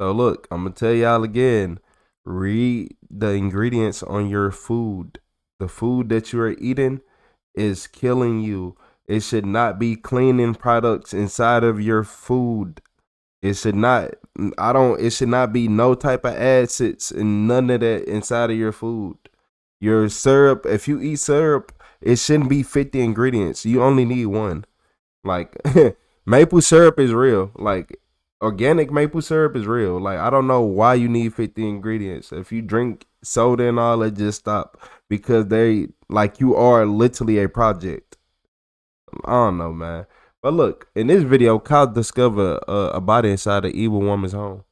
So look, I'm gonna tell y'all again. Read the ingredients on your food. The food that you are eating is killing you. It should not be cleaning products inside of your food. It should not. I don't. It should not be no type of acids and none of that inside of your food. Your syrup. If you eat syrup, it shouldn't be 50 ingredients. You only need one. Like maple syrup is real. Like organic maple syrup is real. Like I don't know why you need 50 ingredients. If you drink soda and all that, just stop because they like you are literally a project. I don't know, man. But look, in this video, Kyle discovered a body inside an evil woman's home.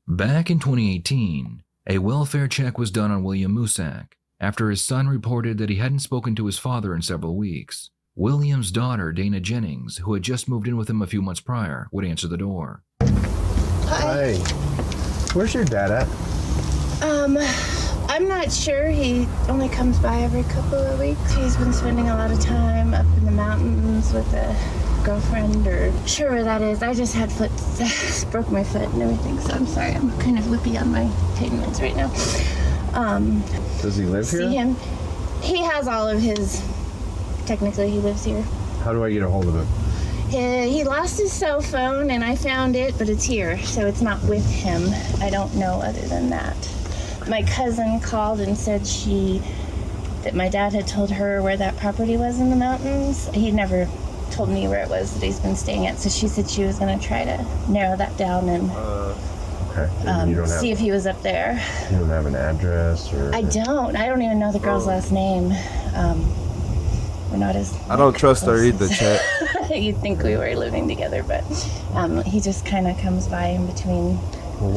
Back in 2018, a welfare check was done on William Musak after his son reported that he hadn't spoken to his father in several weeks. William's daughter, Dana Jennings, who had just moved in with him a few months prior, would answer the door. Hi. Where's your dad at? I'm not sure. He only comes by every couple of weeks. He's been spending a lot of time up in the mountains with a girlfriend or sure where that is. I just had broke my foot and everything, so I'm sorry. I'm kind of whippy on my pain meds right now. Does he live here? See him. He has all of his, technically he lives here. How do I get a hold of him? He lost his cell phone and I found it, but it's here, so it's not with him. I don't know other than that. My cousin called and said that my dad had told her where that property was in the mountains. He never told me where it was that he's been staying at, so she said she was going to try to narrow that down and see if he was up there. You don't have an address or? I don't even know the girl's last name. We're not as I don't trust her either, chat. You'd think we were living together, but he just kind of comes by in between. Well,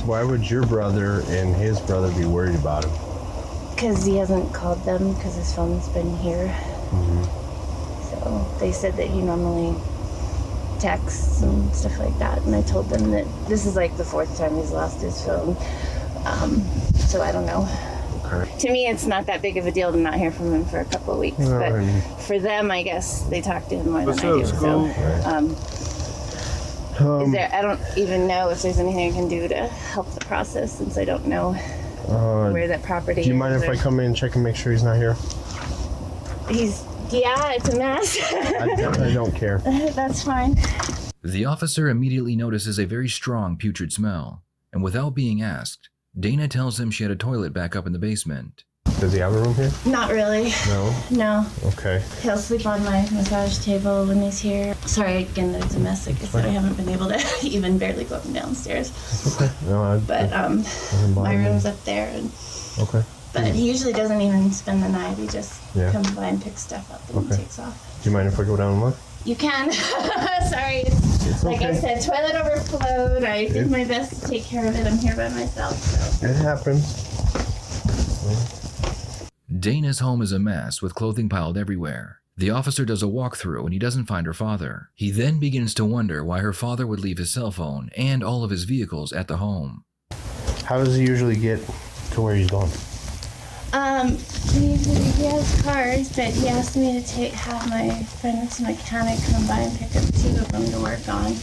why would your brother and his brother be worried about him? Because he hasn't called them because his phone's been here. So they said that he normally texts and stuff like that, and I told them that this is like the 4th time he's lost his phone. So I don't know. Okay. To me, it's not that big of a deal to not hear from him for a couple of weeks, but for them, I guess they talk to him more than I do. So, I don't even know if there's anything I can do to help the process since I don't know where that property is. Do you mind if I come in and check and make sure he's not here? Yeah, it's a mess. I don't care. That's fine. The officer immediately notices a very strong putrid smell, and without being asked, Dana tells him she had a toilet back up in the basement. Does he have a room here? Not really. No. Okay. He'll sleep on my massage table when he's here. Sorry again that it's a mess. Like I said, I haven't been able to even barely go up and downstairs. Okay. No, my room's up there. Okay. But he usually doesn't even spend the night. He just comes by and picks stuff up and takes off. Do you mind if I go down and look? You can. Sorry. Like I said, toilet overflowed. I did my best to take care of it. I'm here by myself. So. It happens. Dana's home is a mess with clothing piled everywhere. The officer does a walkthrough and he doesn't find her father. He then begins to wonder why her father would leave his cell phone and all of his vehicles at the home. How does he usually get to where he's going? He has cars, but he asked me to have my friend's mechanic come by and pick up 2 of them to work on.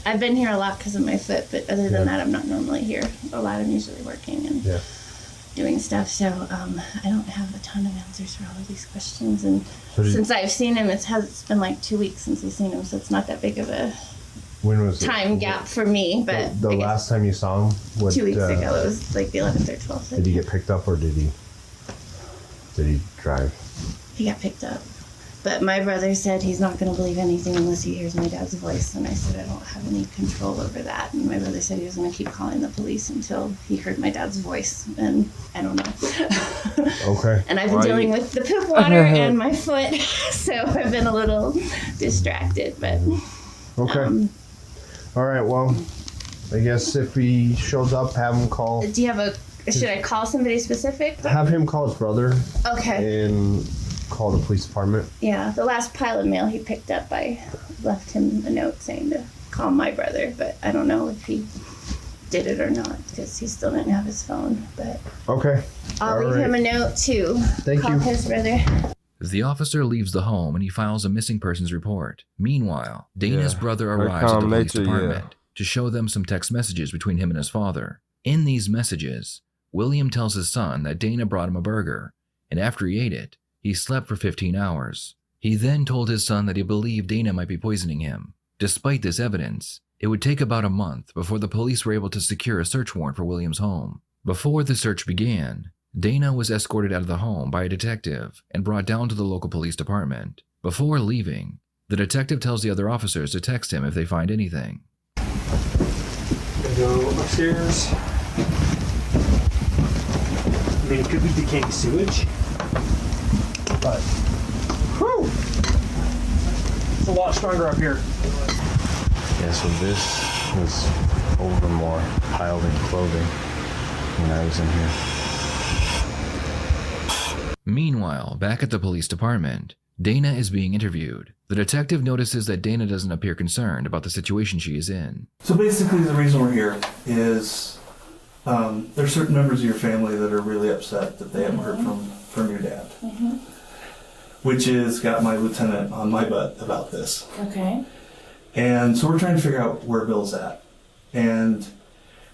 I've been here a lot because of my foot, but other than that, I'm not normally here a lot. I'm usually working and doing stuff, so I don't have a ton of answers for all of these questions. And since I've seen him, it's been like 2 weeks since I've seen him, so it's not that big of a time gap for me. But the last time you saw him, 2 weeks ago, it was like the 11th or 12th. Did he get picked up or did he drive? He got picked up. But my brother said he's not going to believe anything unless he hears my dad's voice. And I said I don't have any control over that. And my brother said he was going to keep calling the police until he heard my dad's voice. And I don't know. Okay. And I've been dealing with the poop water and my foot. So I've been a little distracted. But okay. All right. Well, I guess if he shows up, have him call. Do you have should I call somebody specific? Have him call his brother. Okay. And call the police department. Yeah, the last pile of mail he picked up, I left him a note saying to call my brother, but I don't know if he did it or not because he still didn't have his phone. But okay, I'll leave him a note too. Call his brother. The officer leaves the home and he files a missing persons report. Meanwhile, Dana's brother arrives at the police department to show them some text messages between him and his father. In these messages, William tells his son that Dana brought him a burger, and after he ate it, he slept for 15 hours. He then told his son that he believed Dana might be poisoning him. Despite this evidence, it would take about a month before the police were able to secure a search warrant for William's home. Before the search began, Dana was escorted out of the home by a detective and brought down to the local police department. Before leaving, the detective tells the other officers to text him if they find anything. Gonna go upstairs. I mean, it could be decaying sewage, but whew, it's a lot stronger up here. Yeah, so this was over more piled in clothing when I was in here. Meanwhile, back at the police department, Dana is being interviewed. The detective notices that Dana doesn't appear concerned about the situation she is in. So basically the reason we're here is there's certain members of your family that are really upset that they haven't heard from your dad. Which has got my lieutenant on my butt about this. Okay. And so we're trying to figure out where Bill's at. And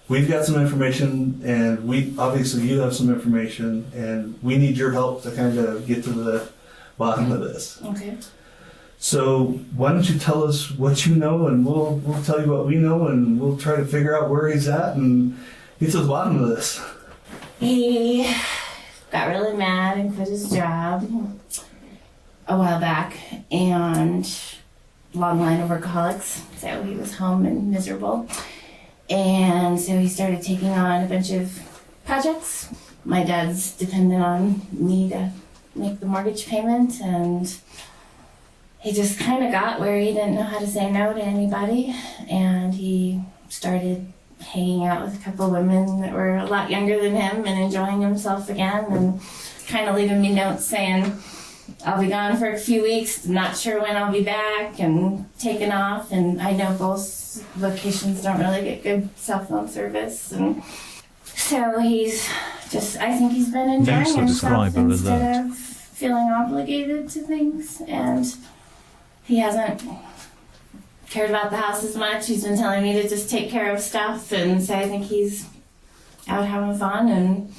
we've got some information, and obviously you have some information, and we need your help to kind of get to the bottom of this. Okay. So why don't you tell us what you know, and we'll tell you what we know, and we'll try to figure out where he's at and get to the bottom of this. He got really mad and quit his job a while back, and long line of workaholics, so he was home and miserable. And so he started taking on a bunch of projects. My dad's dependent on me to make the mortgage payment, and he just kind of got where he didn't know how to say no to anybody, and he started hanging out with a couple women that were a lot younger than him and enjoying himself again, and kind of leaving me notes saying, I'll be gone for a few weeks, not sure when I'll be back, and taking off. And I know both locations don't really get good cell phone service, and so he's just, I think he's been enjoying himself instead of feeling obligated to things, and he hasn't cared about the house as much. He's been telling me to just take care of stuff, and so I think he's out having fun, and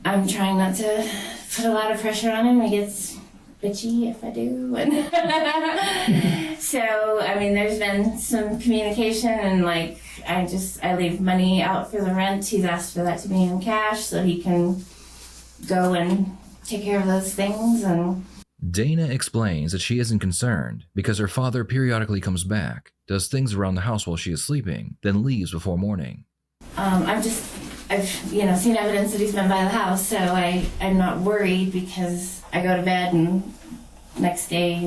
I'm trying not to put a lot of pressure on him. He gets bitchy if I do. And so, I mean, there's been some communication, and like, I leave money out for the rent. He's asked for that to be in cash so he can go and take care of those things. And Dana explains that she isn't concerned because her father periodically comes back, does things around the house while she is sleeping, then leaves before morning. I've seen evidence that he's been by the house, so I'm not worried because I go to bed and next day,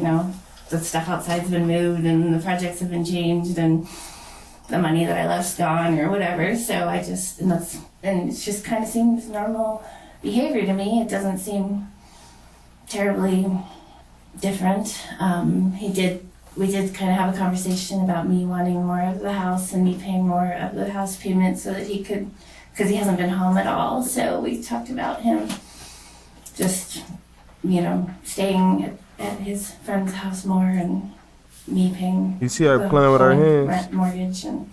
the stuff outside's been moved and the projects have been changed and the money that I left's gone or whatever. So and it just kind of seems normal behavior to me. It doesn't seem terribly different. We did kind of have a conversation about me wanting more of the house and me paying more of the house payment so that he could, because he hasn't been home at all. So we talked about him just, staying at his friend's house more and me paying. You see her playing with her hands? Rent, mortgage, and.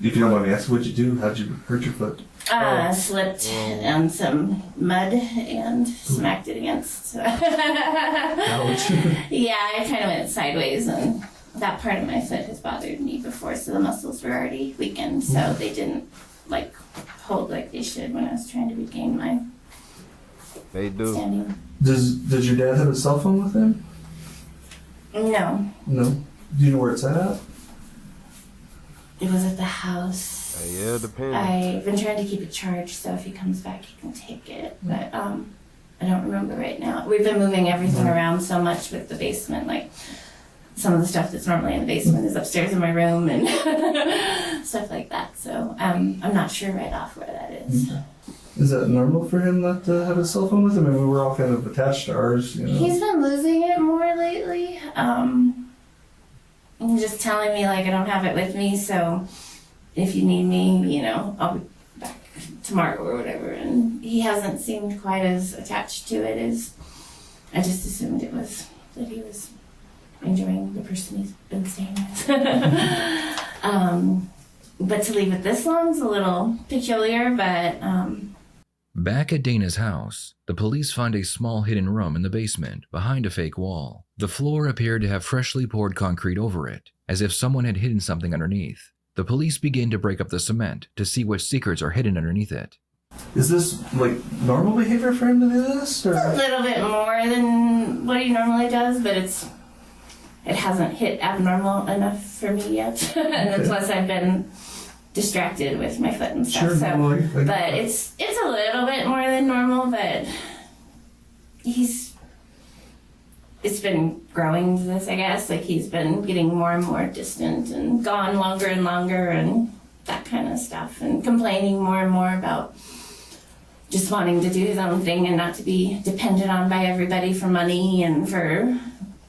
If you don't mind me asking, what'd you do? How'd you hurt your foot? Slipped on some mud and smacked it against. Ouch. Yeah, I kind of went sideways, and that part of my foot has bothered me before, so the muscles were already weakened, so they didn't hold like they should when I was trying to regain my They do. standing. Does your dad have a cell phone with him? No, No. Do you know where it's at? it was at the house. Yeah, it depends. I've been trying to keep it charged, so if he comes back, he can take it. But I don't remember right now. We've been moving everything around so much with the basement. Like, some of the stuff that's normally in the basement is upstairs in my room and stuff like that. So I'm not sure right off where that is. Okay. Is that normal for him not to have a cell phone with him? I mean, we're all kind of attached to ours, He's been losing it more lately. He's just telling me, I don't have it with me, so if you need me, I'll be back tomorrow or whatever. And he hasn't seemed quite as attached to it as I just assumed it was, that he was enjoying the person he's been staying with. But to leave it this long is a little peculiar, but Back at Dana's house, the police find a small hidden room in the basement behind a fake wall. The floor appeared to have freshly poured concrete over it, as if someone had hidden something underneath. The police begin to break up the cement to see what secrets are hidden underneath it. Is this like normal behavior for him to do this? Or? a little bit more than what he normally does, but it hasn't hit abnormal enough for me yet. And plus I've been distracted with my foot and stuff. Sure, so, like, but it's a little bit more than normal, but it's been growing to this, I guess. Like he's been getting more and more distant and gone longer and longer and that kind of stuff, and complaining more and more about just wanting to do his own thing and not to be dependent on by everybody for money and for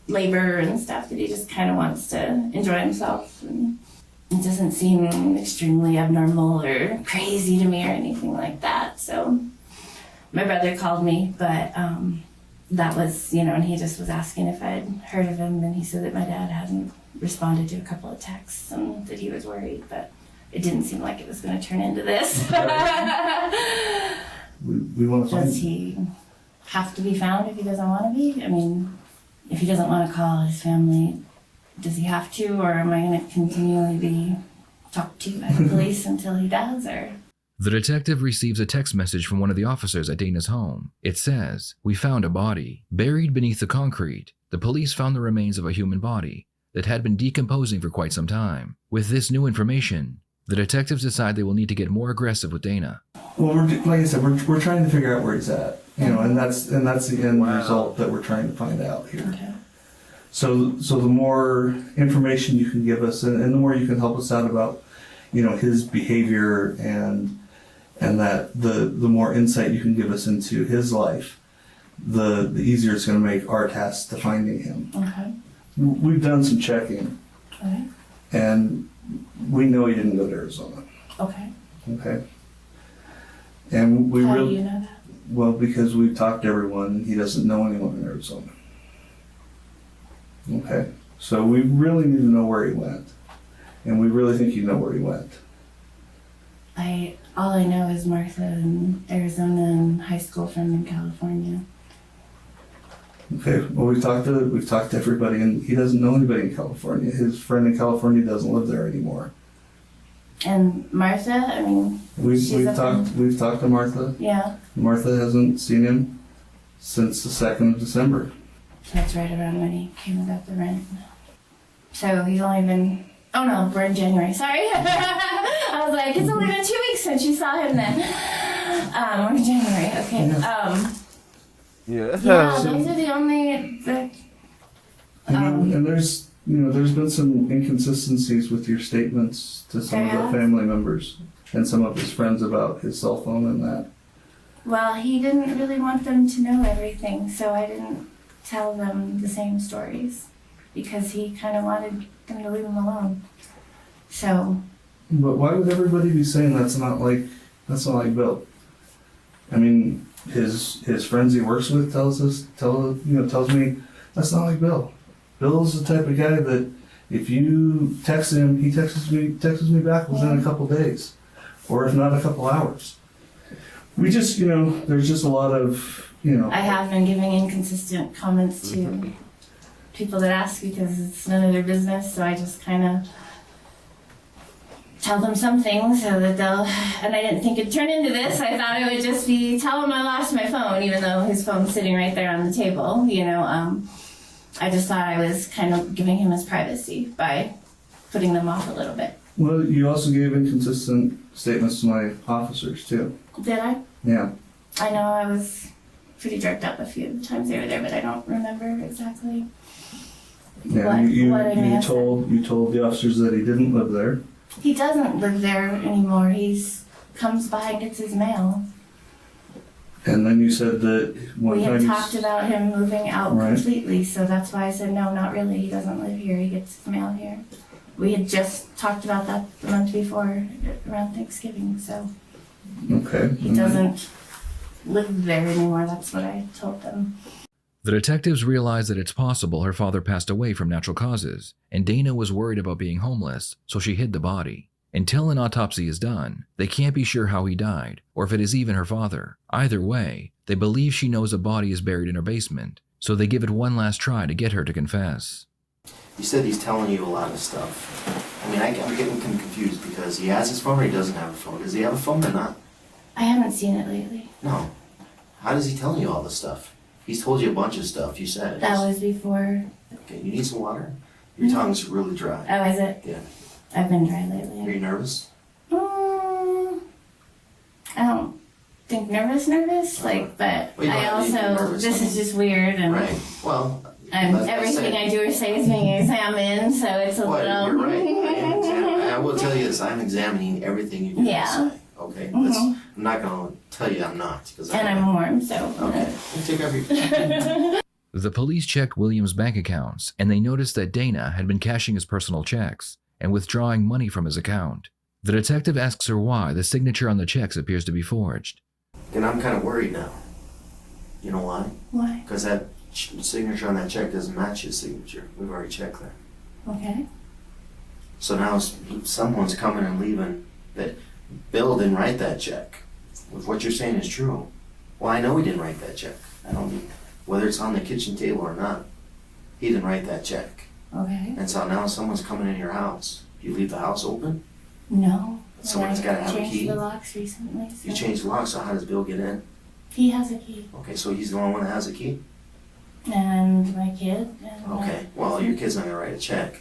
labor and stuff, that he just kind of wants to enjoy himself. And it doesn't seem extremely abnormal or crazy to me or anything like that. So my brother called me, but that was, and he just was asking if I'd heard of him, and he said that my dad hadn't responded to a couple of texts and that he was worried, but it didn't seem like it was going to turn into this. We want to find Does he have to be found if he doesn't want to be? I mean, if he doesn't want to call his family, does he have to, or am I going to continually be talked to by the police until he does, or? The detective receives a text message from one of the officers at Dana's home. It says, "We found a body. Buried beneath the concrete, the police found the remains of a human body that had been decomposing for quite some time. With this new information, the detectives decide they will need to get more aggressive with Dana." Well, like I said, we're trying to figure out where he's at, and that's the end result that we're trying to find out here. Okay. So the more information you can give us, and the more you can help us out about, his behavior and that the more insight you can give us into his life, the easier it's going to make our task to finding him. Okay. We've done some checking, Okay. and we know he didn't go to Arizona. Okay. Okay. And we How really, do you know that? well, because we've talked to everyone, and he doesn't know anyone in Arizona. Okay. So we really need to know where he went, and we really think you know where he went. All I know is Martha in Arizona and high school friend in California. Okay. Well, we've talked to everybody, and he doesn't know anybody in California. His friend in California doesn't live there anymore. And Martha, I mean, We've up talked to Martha. yeah, Martha hasn't seen him since the 2nd of December. that's right around when he came and got the rent. So he's only been, oh no, we're in January, sorry. I was like, it's only been 2 weeks since you saw him then. We're in January, okay. Yeah. Yeah, those are the only, And there's been some inconsistencies with your statements to some of the family members and some of his friends about his cell phone and that. well, he didn't really want them to know everything, so I didn't tell them the same stories because he kind of wanted them to leave him alone. So, But why would everybody be saying that's not like Bill? I mean, his friends he works with tells me that's not like Bill. Bill's the type of guy that if you text him, he texts me back within a couple days, or if not a couple hours. We just, there's just a lot of, I have been giving inconsistent comments to people that ask because it's none of their business, so I just kind of tell them something so that they'll, and I didn't think it'd turn into this. I thought it would just be, tell him I lost my phone, even though his phone's sitting right there on the table, I just thought I was kind of giving him his privacy by putting them off a little bit. Well, you also gave inconsistent statements to my officers too. Did I? Yeah. I know I was pretty jerked up a few of the times they were there, but I don't remember exactly. Yeah. What I may You have told the officers that he didn't live there. He doesn't live there anymore. He's comes by and gets his mail. And then you said that one We time had talked about him moving out Right. completely, so that's why I said no, not really. He doesn't live here. He gets his mail here. We had just talked about that the month before, around Thanksgiving. So Okay. he doesn't live there anymore. That's what I told them. The detectives realized that it's possible her father passed away from natural causes, and Dana was worried about being homeless, so she hid the body. Until an autopsy is done, they can't be sure how he died, or if it is even her father. Either way, they believe she knows a body is buried in her basement, so they give it one last try to get her to confess. You said he's telling you a lot of stuff. I mean, I'm getting confused because he has his phone or he doesn't have a phone. Does he have a phone or not? I haven't seen it lately. No. How does he tell you all this stuff? He's told you a bunch of stuff, you said. That was before. Okay, you need some water? Your tongue's really dry. Oh, is it? Yeah. I've been dry lately. Are you nervous? I don't think nervous, but Well, you I don't need to be also, nervous. this is just weird, and Right. Well, everything I do or say is being examined, so it's a well, little. you're right. I will tell you this, I'm examining everything you do Yeah. and say. Okay? I'm not going to tell you I'm not. And I'm warm, so. Okay. Take everything. The police checked William's bank accounts, and they noticed that Dana had been cashing his personal checks and withdrawing money from his account. The detective asks her why the signature on the checks appears to be forged. And I'm kind of worried now. You know why? Why? Because that signature on that check doesn't match his signature. We've already checked that. Okay. So now someone's coming and leaving that Bill didn't write that check. If what you're saying is true, well, I know he didn't write that check. I don't mean whether it's on the kitchen table or not. He didn't write that check. Okay. And so now someone's coming in your house. Do you leave the house open? No. Someone's got to have a changed key. the locks recently. So. You changed the lock, so how does Bill get in? He has a key. Okay, so he's the only one that has a key? And my kid. And Okay, well, your kid's not going to write a check.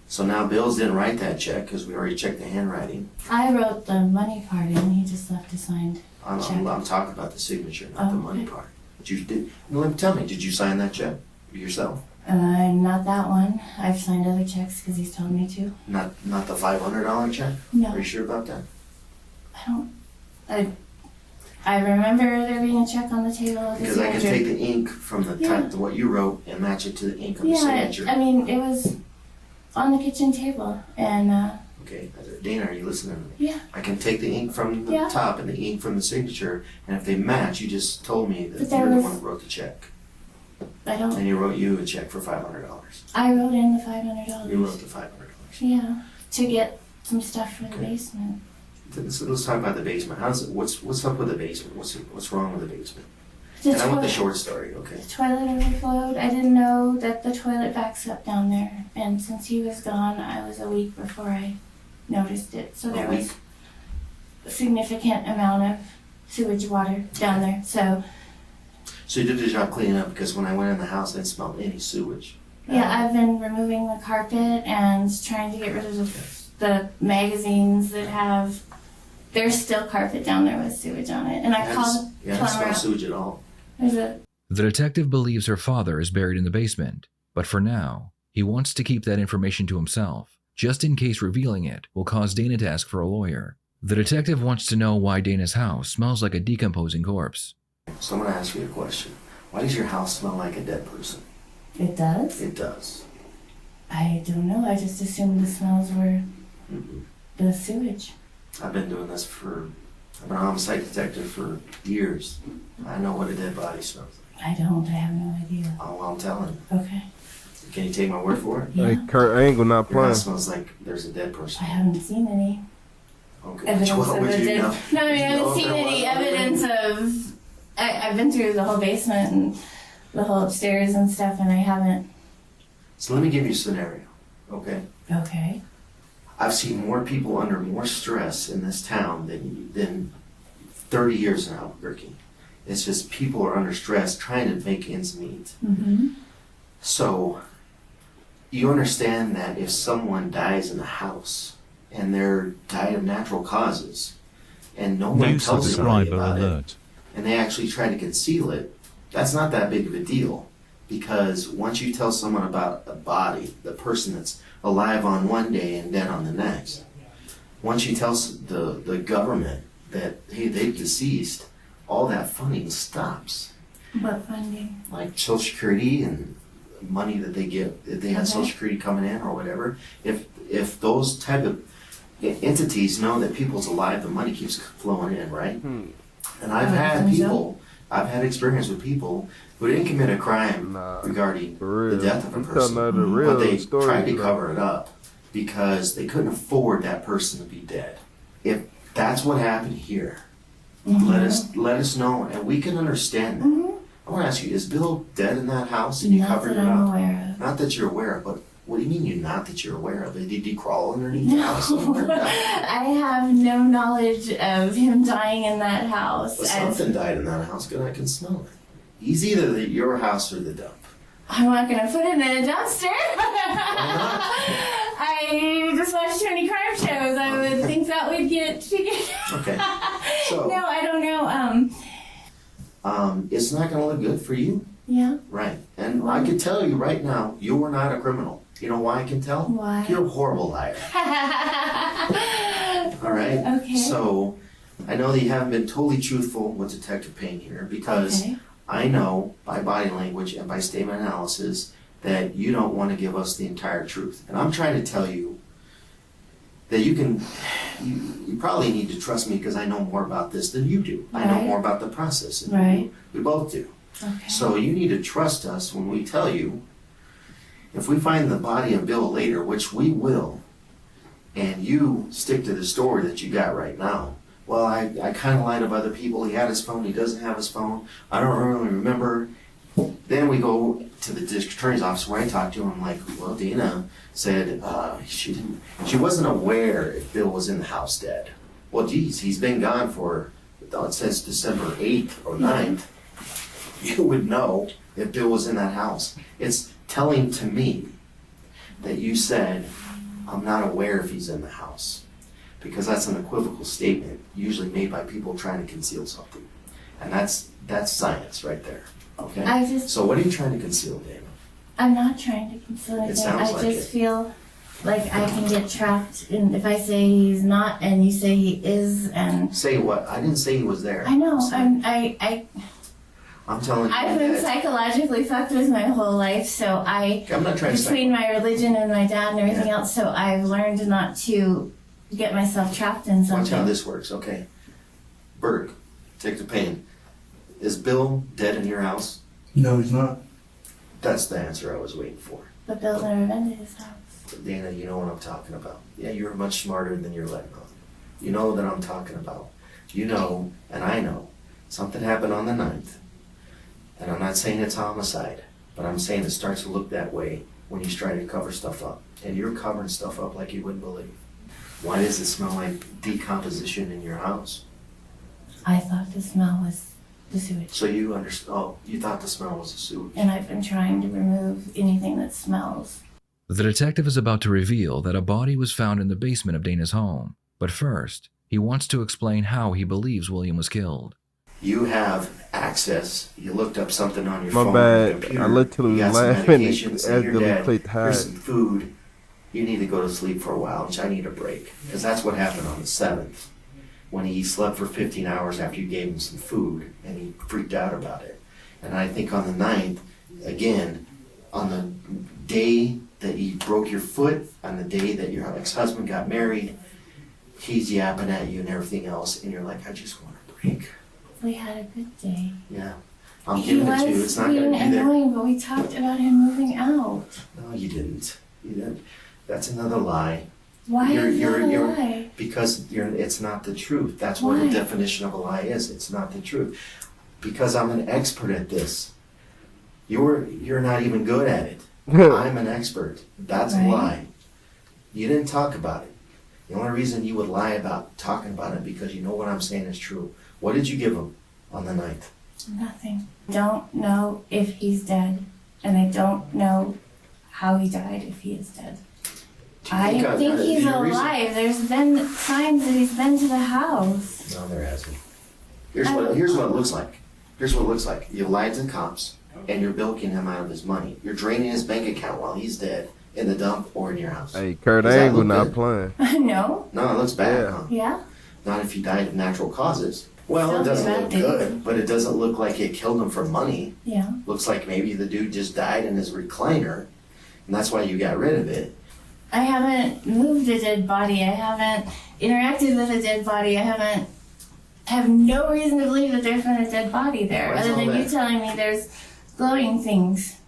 So now Bill's didn't write that check because we already checked the handwriting. I wrote the money part in. He just left a signed I'm talking about the signature, not the money okay. part. But you did. No, tell me, did you sign that check yourself? Not that one. I've signed other checks because he's told me to. Not the $500 check? No. Are you sure about that? I remember there being a check on the table with the Because I can signature. take the ink from the Yeah. type, what you wrote, and match it to the ink on the Yeah, signature. I mean, it was on the kitchen table, and Okay, Dana, are you listening to me? yeah. I can take the ink from the Yeah. top and the ink from the signature, and if they match, you just told me that But there you're the was- one that wrote the check. I don't. And he wrote you a check for $500. I wrote in the $500. You wrote the $500. Yeah, to get some stuff for the Okay. basement. So let's talk about the basement. What's up with the basement? What's wrong with the basement? The And I want the toilet- short story, okay? The toilet overflowed. I didn't know that the toilet backs up down there, and since he was gone, I was a week before I noticed it. So there was a significant amount of sewage water down there. So So you did a job cleaning up because when I went in the house, I didn't smell any sewage. yeah, I've been removing the carpet and trying to get rid of the magazines that have. There's still carpet down there with sewage on it, and I called Yeah, I the don't smell plumber. sewage at all. There's a The detective believes her father is buried in the basement, but for now, he wants to keep that information to himself, just in case revealing it will cause Dana to ask for a lawyer. The detective wants to know why Dana's house smells like a decomposing corpse. So I'm going to ask you a question. Why does your house smell like a dead person? It does? It does. I don't know. I just assumed the smells were Mm-mm. the sewage. I've been doing this I've been a homicide detective for years. I know what a dead body smells like. I don't. I have no idea. Oh, well, I'm telling you. Okay. Can you take my word for it? Yeah. Hey, Kurt Angle not Your playing. house smells like there's a dead person. I haven't seen any Okay. evidence Well, of would a you dead. know? No, I mean, I Would you know haven't if seen there any was? evidence of. I've been through the whole basement and the whole upstairs and stuff, and I haven't. So let me give you a scenario, okay? Okay. I've seen more people under more stress in this town than 30 years in Albuquerque. It's just people are under stress trying to make ends meet. Mm-hmm. So you understand that if someone dies in a house and they're died of natural causes and no one New tells anybody subscriber about it, alert. and they actually try to conceal it, that's not that big of a deal. Because once you tell someone about a body, the person that's alive on one day and dead on the next, once you tell the government that, hey, they've deceased, all that funding stops. What funding? Like Social Security and money that they get, if they have Okay. Social Security coming in or whatever. If those type of entities know that people's alive, the money keeps flowing in, right? And I've I had think so. I've had experience with people who didn't commit a crime regarding the death of a person, but they tried to cover it up because they couldn't afford that person to be dead. If that's what happened here, let us know, and we can understand that. I want to ask you, is Bill dead in that house and you covered it up? Aware of. Not that you're aware of, but what do you mean you're not that you're aware of? Did he crawl underneath the house somewhere? I have no knowledge of him dying in that house. Well, something died in that house because I can smell it. He's either your house or the dump. I'm not going to put it in a dumpster. Why not? I just watch too many crime shows. I would think that would get figured out. Okay. So, no, I don't know. it's not going to look good for you. Yeah. Right. And I can tell you right now, you are not a criminal. You know why I can tell? Why? You're a horrible liar. All right? Okay. So, I know that you haven't been totally truthful with Detective Payne here because I know by body language and by statement analysis that you don't want to give us the entire truth. And I'm trying to tell you that you probably need to trust me because I know more about this than you do. I know more about the process than you do. We both do. Okay. So you need to trust us when we tell you, if we find the body of Bill later, which we will, and you stick to the story that you got right now, well, I kind of lied of other people. He had his phone. He doesn't have his phone. I don't really remember. Then we go to the district attorney's office where I talked to him. Like, well, Dana said she wasn't aware if Bill was in the house dead. Well, geez, he's been gone for, it says December 8th or 9th. You would know if Bill was in that house. It's telling to me that you said, I'm not aware if he's in the house. Because that's an equivocal statement usually made by people trying to conceal something. And that's science right there. Okay? So what are you trying to conceal, Dana? I'm not trying to conceal anything. sounds like I just feel like I can get trapped in if I say he's not and you say he is and Say what? I didn't say he was there. I know. I'm telling you. I've been psychologically fucked with my whole life, so I'm not trying to between my religion and my dad and everything else, so I've learned not to get myself trapped in something. Watch how this works, okay? Berg, take the pain. Is Bill dead in your house? No, he's not. That's the answer I was waiting for. But Bill's never been to his house. Dana, you know what I'm talking about. Yeah, you're much smarter than you're letting on. You know that I'm talking about. You know, and I know, something happened on the 9th. And I'm not saying it's homicide, but I'm saying it starts to look that way when you try to cover stuff up. And you're covering stuff up like you wouldn't believe. Why does it smell like decomposition in your house? I thought the smell was the sewage. So you you thought the smell was the sewage. And I've been trying to remove anything that smells. The detective is about to reveal that a body was found in the basement of Dana's home. But first, he wants to explain how he believes William was killed. You have access. You looked up something on your My phone. bad. Your computer. I literally You got some laughing medications, as and you're Billy dead. clicked hide. Here's some food. You need to go to sleep for a while, which I need a break. Because that's what happened on the 7th. When he slept for 15 hours after you gave him some food, and he freaked out about it. And I think on the 9th, again, on the day that you broke your foot, on the day that your ex-husband got married, he's yapping at you and everything else, and you're like, I just want a break. We had a good day. Yeah. I'm giving it to you. It's not going to be there. Annoying, but we talked about him moving out. No, you didn't. You didn't. That's another lie. Why is that a lie? Because it's not the truth. That's what the definition of a lie is. It's not the truth. Because I'm an expert at this. You're not even good at it. I'm an expert. That's a lie. You didn't talk about it. The only reason you would lie about talking about it because you know what I'm saying is true. What did you give him on the 9th? Nothing. Don't know if he's dead, and I don't know how he died if he is dead. I think he's alive. There's been signs that he's been to the house. No, there hasn't. Here's what it looks like. Here's what it looks like. You lied to the cops, and you're bilking him out of his money. You're draining his bank account while he's dead in the dump or in your house. Hey, Kurt Angle not playing. No. No, it looks bad, huh? Yeah. Not if he died of natural causes. Well, Still it doesn't bad, look good, but it doesn't look like it killed him for money. Yeah. Looks like maybe the dude just died in his recliner, and that's why you got rid of it. I haven't moved a dead body. I haven't interacted with a dead body. I have no reason to believe that there's been a dead body there, Why is other all than that? you telling me there's glowing things.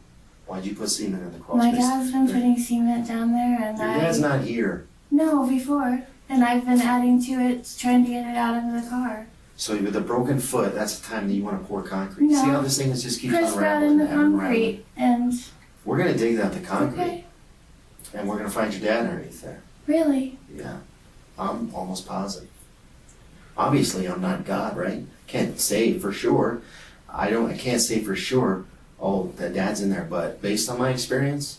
Why'd you put semen in the crawl My space? dad's been putting cement down there, and Your dad's not here. No, before. And I've been adding to it, trying to get it out of the car. So with a broken foot, that's the time that you want to pour concrete. No. See how this thing is just keeps Press that unraveling in the and unraveling? concrete, and... We're going to dig out the concrete, Okay. and we're going to find your dad underneath there. Really? Yeah, I'm almost positive. Obviously, I'm not God, right? Can't say for sure. I can't say for sure, oh, that dad's in there, but based on my experience,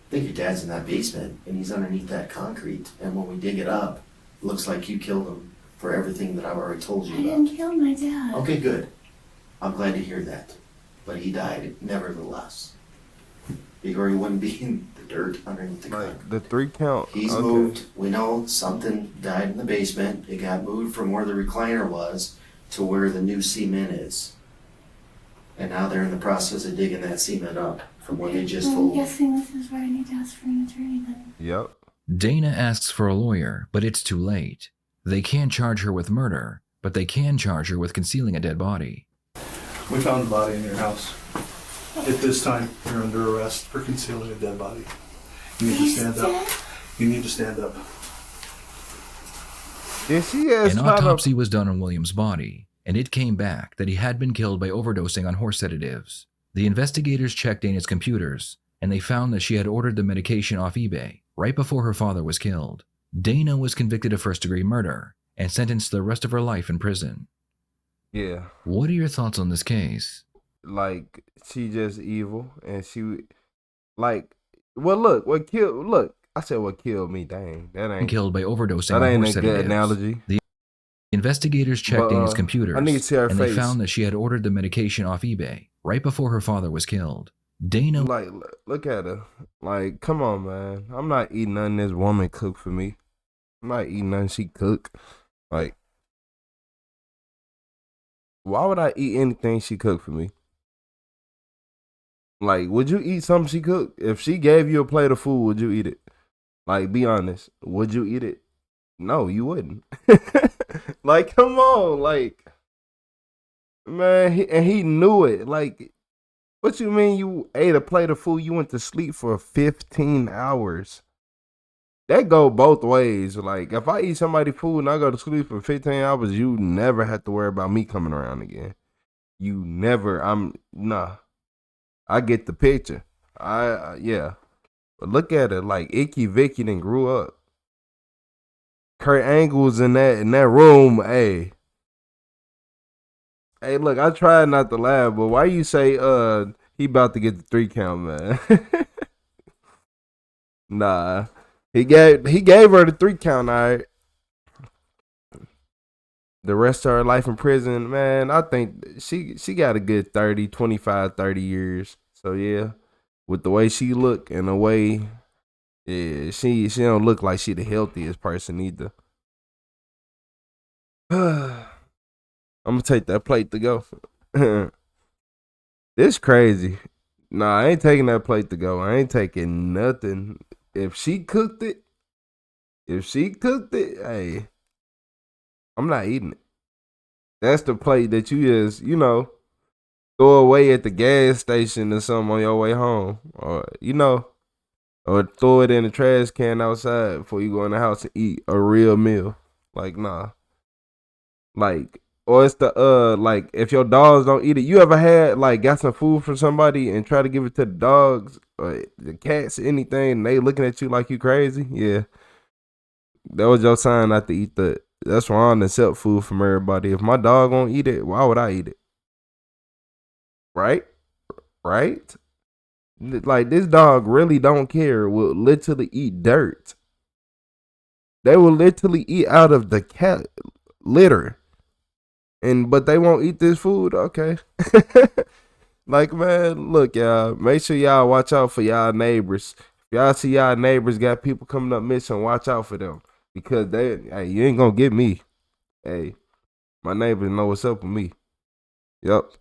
I think your dad's in that basement, and he's underneath that concrete, and when we dig it up, it looks like you killed him for everything that I've already told you I about. didn't kill my dad. Okay, good. I'm glad to hear that. But he died nevertheless. Or he wouldn't be in the dirt underneath the concrete. Like the 3 count. He's okay. moved. We know something died in the basement. It got moved from where the recliner was to where the new cement is. And now they're in the process of digging that cement up from what they just I'm told me. guessing this is where I need to ask for an attorney then. Yep. Dana asks for a lawyer, but it's too late. They can't charge her with murder, but they can charge her with concealing a dead body. We found a body in your house. At this time, you're under arrest for concealing a dead body. You need to stand up. You need to stand up. Did she ask An autopsy was done on William's body, and it came back that he had been killed by overdosing on horse sedatives. The investigators checked Dana's computers, and they found that she had ordered the medication off eBay right before her father was killed. Dana was convicted of first-degree murder and sentenced to the rest of her life in prison. Yeah. What are your thoughts on this case? Like, she just evil, and she, like, well, look, I said what killed me, dang. That ain't. Killed by overdosing That on ain't horse a good sedatives. analogy. The investigators checked Dana's computers, I need to see her and face. they found that she had ordered the medication off eBay right before her father was killed. Dana, Like, look at her. Like, come on, man. I'm not eating nothing this woman cooked for me. I'm not eating nothing she cooked. Like, why would I eat anything she cooked for me? Like, would you eat something she cooked? If she gave you a plate of food, would you eat it? Like, be honest. Would you eat it? No, you wouldn't. Like, come on. Like, man, he knew it. Like, what you mean you ate a plate of food, you went to sleep for 15 hours? That go both ways. Like, if I eat somebody's food and I go to sleep for 15 hours, you never have to worry about me coming around again. You never, nah. I get the picture. Yeah. But look at it, like Icky Vicky then grew up. Kurt Angle was in that room, hey. Hey, look, I tried not to laugh, but why you say he about to get the 3 count, man? Nah. He gave her the 3 count, all right. The rest of her life in prison, man, I think she got a good 25, 30 years. So yeah, with the way she look and the way, yeah, she don't look like she the healthiest person either. I'm gonna take that plate to go. This crazy. Nah, I ain't taking that plate to go. I ain't taking nothing. If she cooked it, hey, I'm not eating it. That's the plate that you just, throw away at the gas station or something on your way home. Or, or throw it in the trash can outside before you go in the house and eat a real meal. Like, nah. Like, or it's the, like, if your dogs don't eat it. You ever had, like, got some food from somebody and try to give it to the dogs or the cats, anything, and they looking at you like you crazy? Yeah. That was your sign not to eat that. That's why I don't accept food from everybody. If my dog won't eat it, why would I eat it? Right? Like, this dog really don't care. Will literally eat dirt. They will literally eat out of the cat litter. But they won't eat this food? Okay. Like, man, look, y'all. Make sure y'all watch out for y'all neighbors. If y'all see y'all neighbors got people coming up missing, watch out for them. Because hey, you ain't gonna get me. Hey, my neighbors know what's up with me. Yup.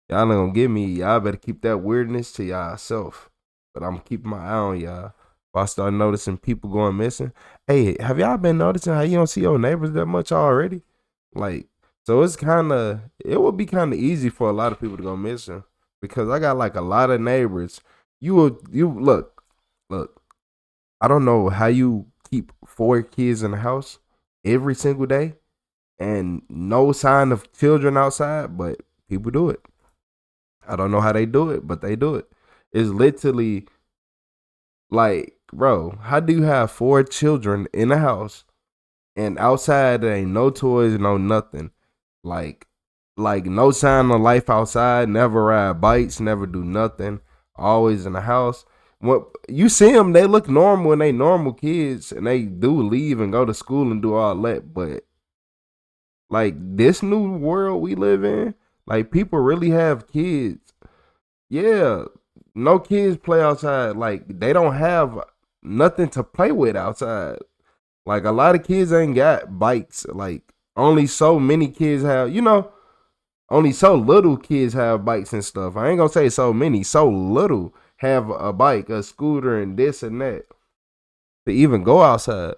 Y'all ain't gonna get me. Y'all better keep that weirdness to y'allself. But I'm keeping my eye on y'all. If I start noticing people going missing. Hey, have y'all been noticing how you don't see your neighbors that much already? Like, so it would be kind of easy for a lot of people to go missing. because I got like a lot of neighbors. You look. I don't know how you keep 4 kids in the house every single day and no sign of children outside, but people do it. I don't know how they do it, but they do it. It's literally like, bro, how do you have 4 children in the house and outside there ain't no toys, no nothing? Like no sign of life outside, never ride bikes, never do nothing, always in the house. What you see them, they look normal and they normal kids, and they do leave and go to school and do all that. But like this new world we live in, like people really have kids. Yeah, no kids play outside. Like they don't have nothing to play with outside. Like a lot of kids ain't got bikes. Like only so many kids have, only so little kids have bikes and stuff. I ain't gonna say so many, so little have a bike, a scooter, and this and that to even go outside.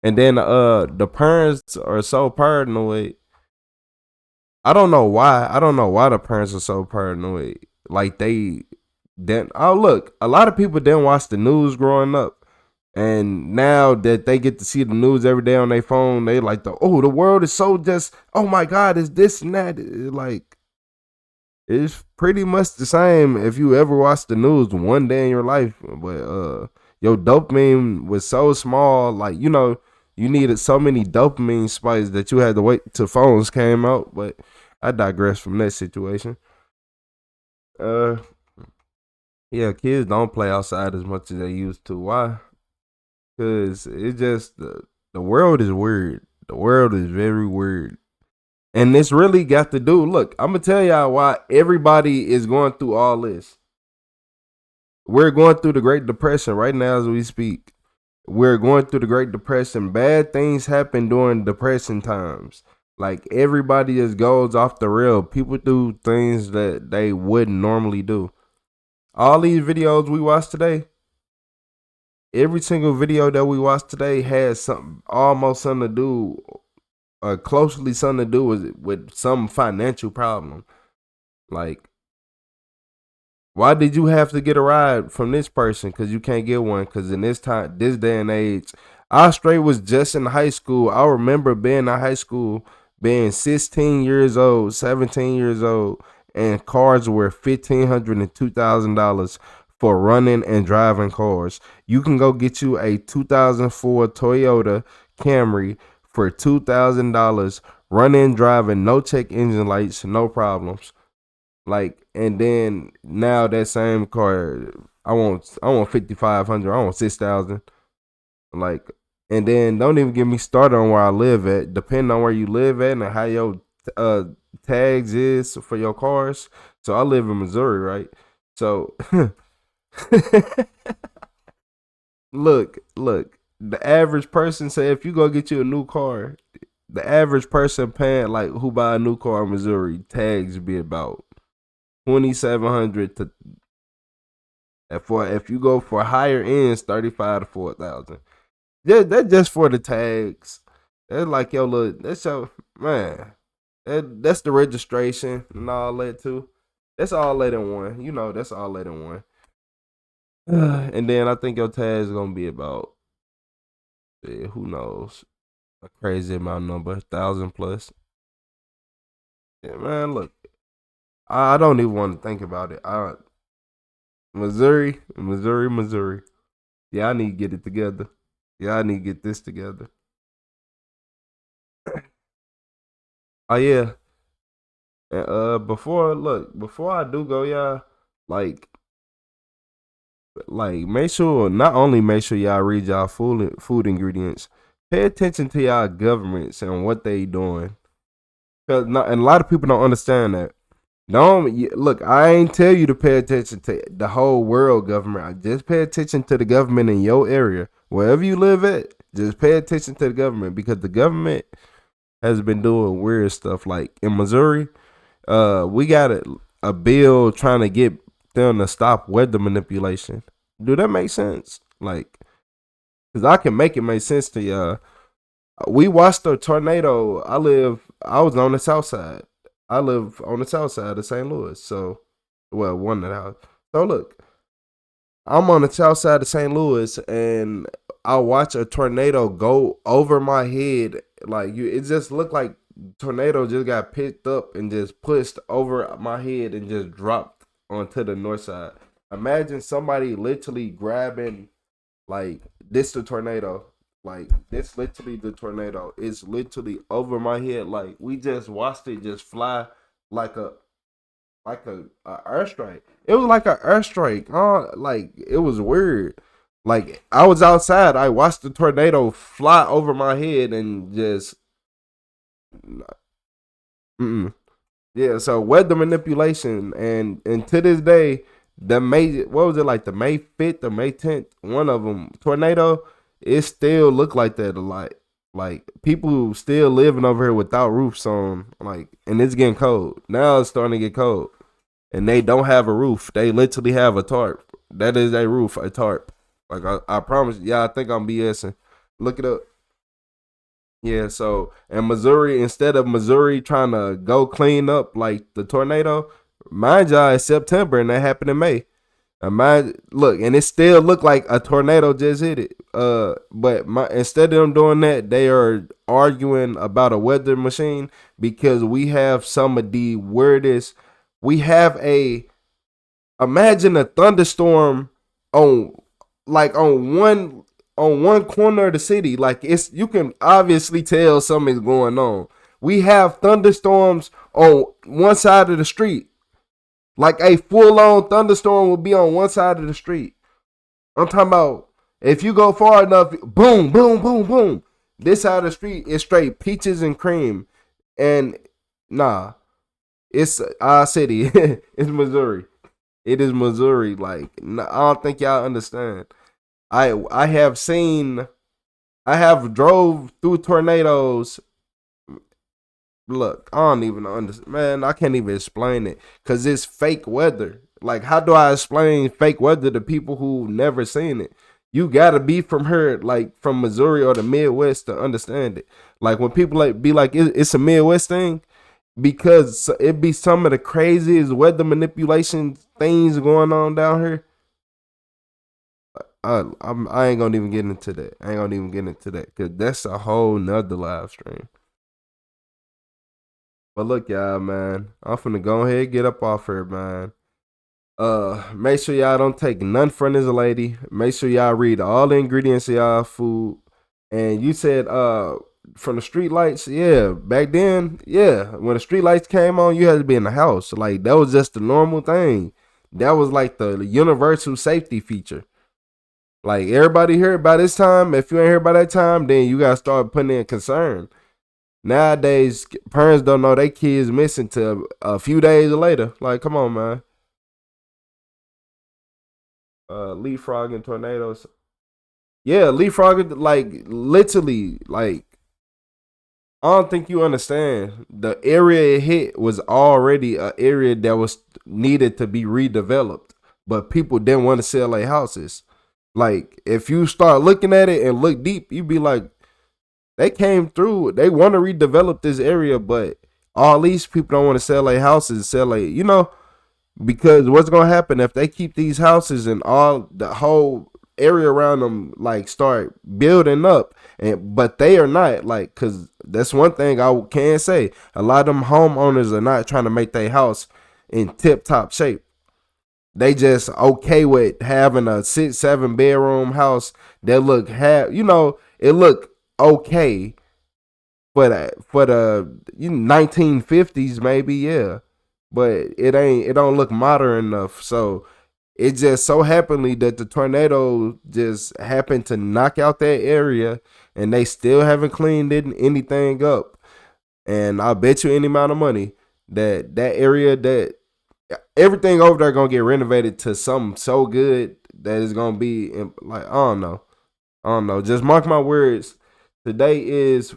And then the parents are so paranoid. I don't know why. I don't know why the parents are so paranoid. Like look, a lot of people didn't watch the news growing up. And now that they get to see the news every day on their phone, they like the world is so just, oh my God, it's this and that. It's pretty much the same if you ever watch the news one day in your life. But your dopamine was so small, like, you needed so many dopamine spikes that you had to wait till phones came out. But I digress from that situation. Yeah, kids don't play outside as much as they used to. Why? Because it's just the world is weird. The world is very weird. And this really got to do, look, I'm going to tell y'all why everybody is going through all this. We're going through the Great Depression right now as we speak. We're going through the Great Depression. Bad things happen during depression times. Like everybody just goes off the rail. People do things that they wouldn't normally do. All these videos we watch today, every single video that we watch today has something to do, closely something to do with some financial problem. Like, why did you have to get a ride from this person? Because you can't get one. Because in this day and age, I straight was just in high school. I remember being in high school, being 16 years old, 17 years old, and cars were $1,500 and $2,000 for running and driving cars. You can go get you a 2004 Toyota Camry for $2,000, running, driving, no check engine lights, no problems. Like, and then now that same car, I want 5,500. I want 6,000. Like, and then don't even get me started on where I live at. Depending on where you live at and how your tags is for your cars. So I live in Missouri, right? So look. The average person say if you go get you a new car, the average person paying like who buy a new car in Missouri, tags be about $2,700 to if you go for higher ends, $35,000 to $4,000. That's just for the tags. That's like your little. That's your man. That's the registration and all that too. That's all that in one. That's all that in one. And then I think your tags gonna be about, who knows, a crazy amount number, 1,000 plus. Yeah, man. Look, I don't even want to think about it. Missouri. Yeah, I need to get it together. Yeah, I need to get this together. Oh yeah. And before I do go, y'all, like make sure y'all read y'all food ingredients. Pay attention to y'all governments and what they doing. And a lot of people don't understand that. Look, I ain't tell you to pay attention to the whole world government. I just pay attention to the government in your area. Wherever you live at, just pay attention to the government, because the government has been doing weird stuff. Like in Missouri, we got a bill trying to get them to stop weather manipulation. Do that make sense? Like, because I can make it make sense to y'all. We watched a tornado. I was on the south side. I live on the south side of St. Louis. So Well, one of the houses. So look, I'm on the south side of St. Louis, and I watch a tornado go over my head. Like it just looked like tornado just got picked up and just pushed over my head and just dropped onto the north side. Imagine somebody literally grabbing like this the tornado. Like this literally the tornado. It's literally over my head. Like we just watched it just fly like a airstrike. It was like an airstrike. Like it was weird. Like I was outside. I watched the tornado fly over my head and just. Yeah. So weather manipulation and to this day, the May, what was it, like the May 5th or May 10th, one of them tornado. It still look like that a lot. Like people still living over here without roofs on. Like, and it's getting cold. Now it's starting to get cold. And they don't have a roof. They literally have a tarp. That is a roof, a tarp. Like I promise. Yeah, I think I'm BSing. Look it up. Yeah. So in Missouri, instead of Missouri trying to go clean up like the tornado, mind y'all, it's September and that happened in May. Look, and it still looked like a tornado just hit it. But instead of them doing that, they are arguing about a weather machine because we have some of the weirdest. We have imagine a thunderstorm on one corner of the city. Like you can obviously tell something's going on. We have thunderstorms on one side of the street. Like a full-on thunderstorm will be on one side of the street. I'm talking about if you go far enough, boom, boom, boom, boom. This side of the street is straight peaches and cream. And nah, it's our city. It's Missouri. It is Missouri. Like, I don't think y'all understand. I have drove through tornadoes. Look, I don't even understand. Man, I can't even explain it because it's fake weather. Like, how do I explain fake weather to people who never seen it? You gotta be from here, like from Missouri or the Midwest, to understand it. Like when people be like, it's a Midwest thing, because it be some of the craziest weather manipulation things going on down here. I ain't gonna even get into that. I ain't gonna even get into that because that's a whole nother live stream. But look, y'all, man, I'm finna go ahead and get up off here, man. Make sure y'all don't take none from this lady. Make sure y'all read all the ingredients of y'all food. And you said, from the street lights, yeah, back then, yeah, when the street lights came on, you had to be in the house. Like, that was just the normal thing. That was like the universal safety feature. Like, everybody here by this time, if you ain't here by that time, then you gotta start putting in concern. Nowadays, parents don't know their kids missing till a few days later. Like, come on, man. Leapfrogging tornadoes. Yeah, leapfrogging, like, literally, like, I don't think you understand. The area it hit was already an area that was needed to be redeveloped, but people didn't want to sell their houses. Like, if you start looking at it and look deep, you'd be like, they came through. They want to redevelop this area, but all these people don't want to sell their houses, because what's going to happen if they keep these houses and all the whole area around them, like, start building up, but they are not, like, because that's one thing I can say. A lot of them homeowners are not trying to make their house in tip-top shape. They just okay with having a 6-7 bedroom house that it look okay for the 1950s maybe, yeah, but it don't look modern enough. So it just so happened that the tornado just happened to knock out that area, and they still haven't cleaned anything up. And I bet you any amount of money that area, that everything over there gonna get renovated to something so good that it's gonna be like, I don't know. Just mark my words. Today is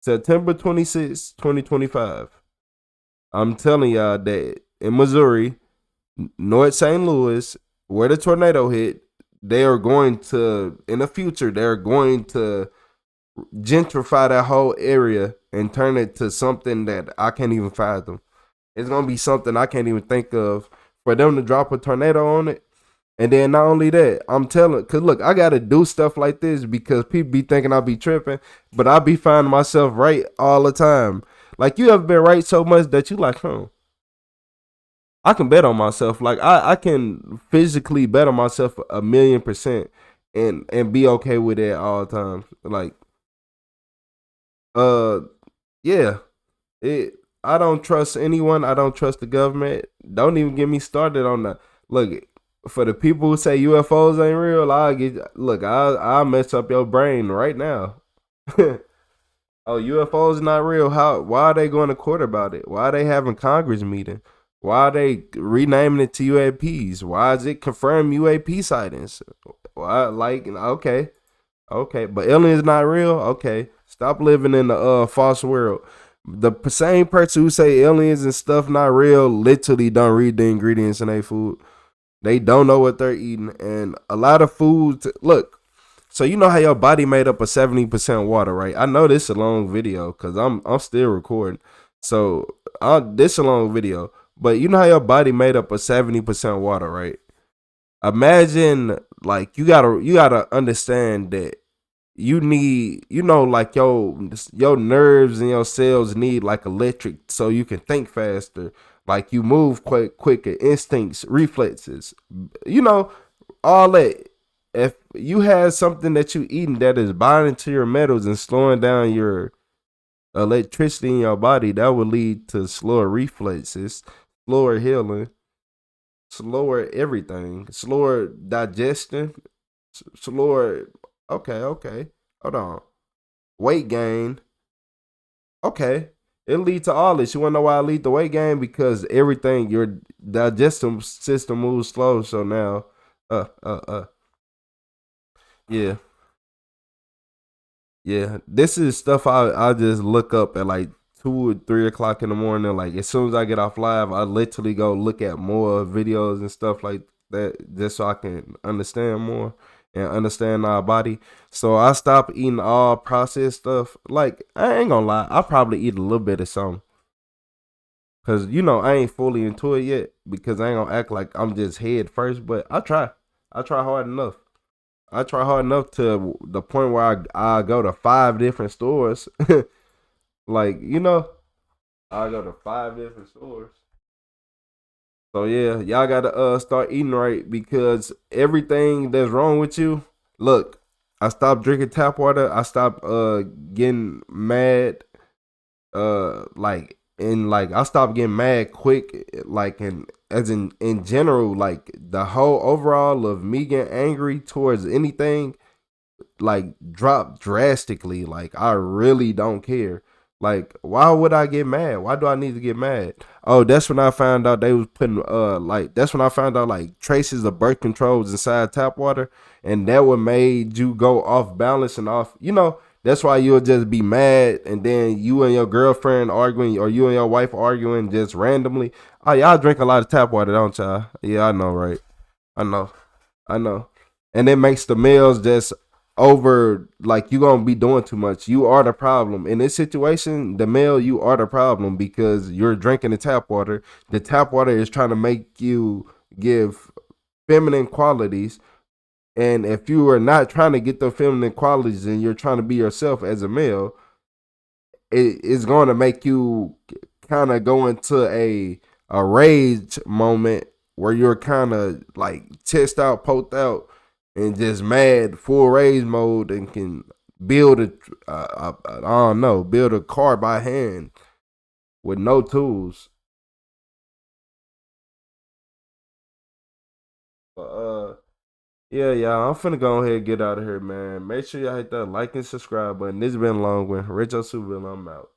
September 26, 2025. I'm telling y'all that in Missouri, North St. Louis, where the tornado hit, they are going to, in the future, they're going to gentrify that whole area and turn it to something that I can't even fathom. It's going to be something I can't even think of. for them to drop a tornado on it. And then not only that, I'm telling, cause look, I gotta do stuff like this because people be thinking I be tripping, but I be finding myself right all the time. Like you ever been right so much that you like, I can bet on myself. Like I can physically bet on myself 1,000,000% and be okay with it all the time. Like, yeah, I don't trust anyone. I don't trust the government. Don't even get me started on that. Look, for the people who say UFOs ain't real, I'll mess up your brain right now. Oh, UFOs not real. Why are they going to court about it? Why are they having Congress meeting? Why are they renaming it to UAPs? Why is it confirmed UAP sightings? Why, okay, but aliens not real. Okay, stop living in the false world. The same person who say aliens and stuff not real literally don't read the ingredients in their food. They don't know what they're eating, and a lot of foods. Look, so you know how your body made up of 70% water, right? I know this is a long video because I'm still recording. So this is a long video, but you know how your body made up of 70% water, right? Imagine like you gotta understand that you need, like your nerves and your cells need like electric so you can think faster. Like you move quicker, instincts, reflexes, all that. If you have something that you eating that is binding to your metals and slowing down your electricity in your body, that would lead to slower reflexes, slower healing, slower everything, slower digestion, slower. Okay, hold on. Weight gain. Okay. It lead to all this. You wanna know why it lead to weight gain? Because everything, your digestive system moves slow. So now, yeah. Yeah. This is stuff I just look up at like 2 or 3 o'clock in the morning. Like as soon as I get off live, I literally go look at more videos and stuff like that just so I can understand more and understand our body. So I stopped eating all processed stuff. Like I ain't gonna lie, I probably eat a little bit of something. Cause I ain't fully into it yet because I ain't gonna act like I'm just head first, but I try. I try hard enough. I try hard enough to the point where I go to 5 different stores. Like, I go to 5 different stores. So yeah, y'all gotta start eating right because everything that's wrong with you. Look, I stopped drinking tap water. I stopped getting mad. Like I stopped getting mad quick. Like in general, like the whole overall of me getting angry towards anything, like dropped drastically. Like I really don't care. Like why would I get mad? Why do I need to get mad? Oh, that's when I found out they was putting that's when I found out like traces of birth controls inside tap water, and that what made you go off balance and off. That's why you'll just be mad, and then you and your girlfriend arguing, or you and your wife arguing just randomly. Oh, y'all drink a lot of tap water, don't y'all? Yeah, I know, right? I know. And it makes the meals just over, like you gonna be doing too much. You are the problem. In this situation, the meal, you are the problem because you're drinking the tap water. The tap water is trying to make you give feminine qualities. And if you are not trying to get the feminine qualities and you're trying to be yourself as a male, it's going to make you kind of go into a rage moment where you're kind of like chest out, poked out, and just mad, full rage mode, and can build I don't know, build a car by hand with no tools. But yeah, I'm finna go ahead and get out of here, man. Make sure y'all hit that like and subscribe button. This has been a long one. Retro Supervillain, I'm out.